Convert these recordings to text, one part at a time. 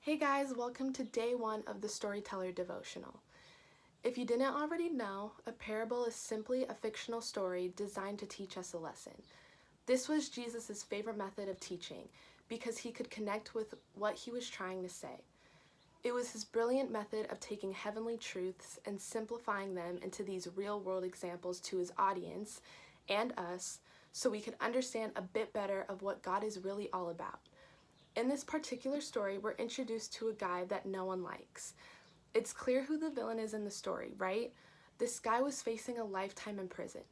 Hey guys, welcome to day 1 of the Storyteller devotional. If you didn't already know, a parable is simply a fictional story designed to teach us a lesson. This was Jesus' favorite method of teaching because he could connect with what he was trying to say. It was his brilliant method of taking heavenly truths and simplifying them into these real-world examples to his audience and us so we could understand a bit better of what God is really all about. In this particular story, we're introduced to a guy that no one likes. It's clear who the villain is in the story, right? This guy was facing a lifetime in prison.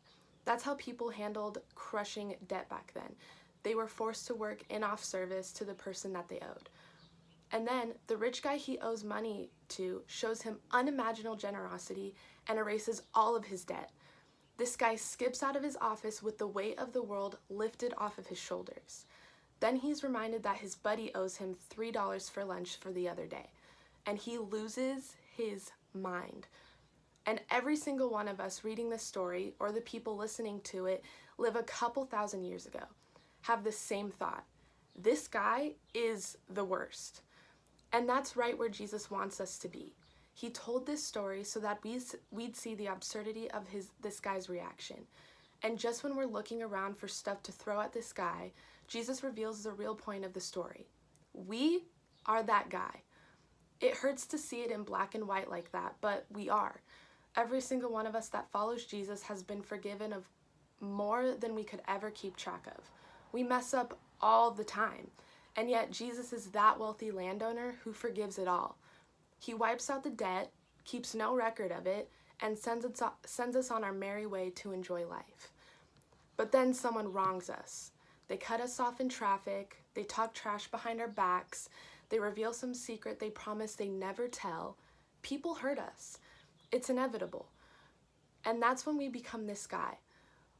That's how people handled crushing debt back then. They were forced to work in off service to the person that they owed. And then the rich guy he owes money to shows him unimaginable generosity and erases all of his debt. This guy skips out of his office with the weight of the world lifted off of his shoulders. Then he's reminded that his buddy owes him $3 for lunch for the other day, and he loses his mind. And every single one of us reading this story, or the people listening to it, live a couple thousand years ago, have the same thought. This guy is the worst. And that's right where Jesus wants us to be. He told this story so that we'd see the absurdity of this guy's reaction. And just when we're looking around for stuff to throw at this guy, Jesus reveals the real point of the story. We are that guy. It hurts to see it in black and white like that, but we are. Every single one of us that follows Jesus has been forgiven of more than we could ever keep track of. We mess up all the time, and yet Jesus is that wealthy landowner who forgives it all. He wipes out the debt, keeps no record of it, and sends us on our merry way to enjoy life. But then someone wrongs us. They cut us off in traffic, they talk trash behind our backs, they reveal some secret they promise they never tell. People hurt us. It's inevitable. And that's when we become this guy.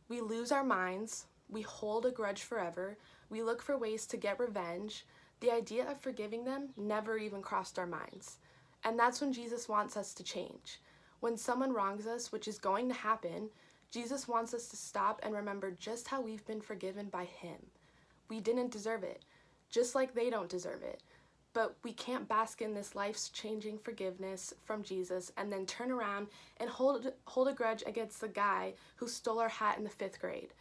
We lose our minds, we hold a grudge forever, we look for ways to get revenge. The idea of forgiving them never even crossed our minds. And that's when Jesus wants us to change. When someone wrongs us, which is going to happen, Jesus wants us to stop and remember just how we've been forgiven by him. We didn't deserve it, just like they don't deserve it. But we can't bask in this life-changing forgiveness from Jesus and then turn around and hold a grudge against the guy who stole our hat in the 5th grade.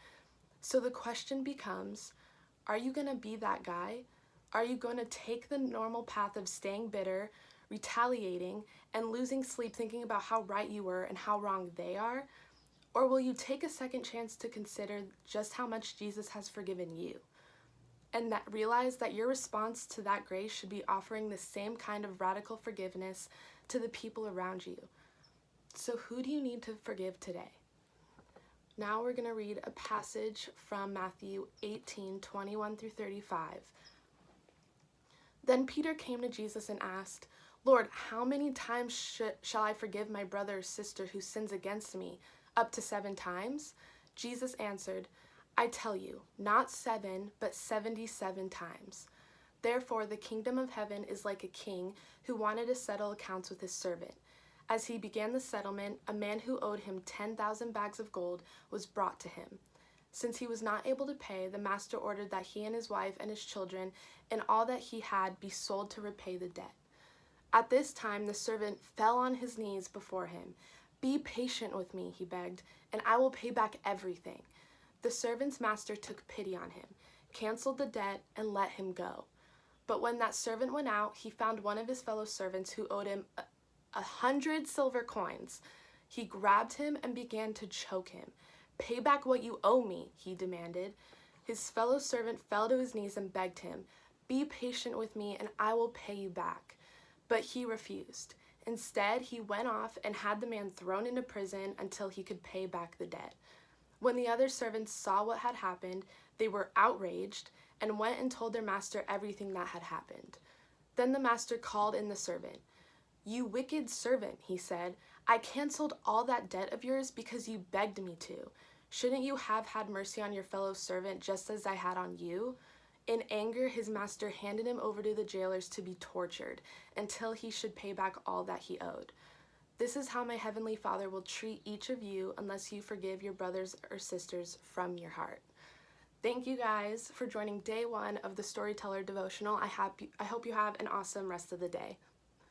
So the question becomes, are you going to be that guy? Are you going to take the normal path of staying bitter, retaliating, and losing sleep thinking about how right you were and how wrong they are? Or will you take a second chance to consider just how much Jesus has forgiven you? And that realize that your response to that grace should be offering the same kind of radical forgiveness to the people around you. So who do you need to forgive today? Now we're going to read a passage from Matthew 18:21-35. Then Peter came to Jesus and asked, "Lord, how many times shall I forgive my brother or sister who sins against me? Up to 7 times?" Jesus answered, "I tell you, not 7, but 77 times. Therefore, the kingdom of heaven is like a king who wanted to settle accounts with his servant. As he began the settlement, a man who owed him 10,000 bags of gold was brought to him. Since he was not able to pay, the master ordered that he and his wife and his children and all that he had be sold to repay the debt. At this time, the servant fell on his knees before him. 'Be patient with me,' he begged, 'and I will pay back everything.' The servant's master took pity on him, canceled the debt, and let him go. But when that servant went out, he found one of his fellow servants who owed him 100 silver coins. He grabbed him and began to choke him. 'Pay back what you owe me,' he demanded. His fellow servant fell to his knees and begged him, 'Be patient with me, and I will pay you back.' But he refused. Instead, he went off and had the man thrown into prison until he could pay back the debt. When the other servants saw what had happened, they were outraged and went and told their master everything that had happened. Then the master called in the servant. 'You wicked servant,' he said, 'I canceled all that debt of yours because you begged me to. Shouldn't you have had mercy on your fellow servant just as I had on you?' In anger, his master handed him over to the jailers to be tortured until he should pay back all that he owed. This is how my heavenly Father will treat each of you unless you forgive your brothers or sisters from your heart." Thank you guys for joining day one of the Storyteller devotional. I hope you have an awesome rest of the day.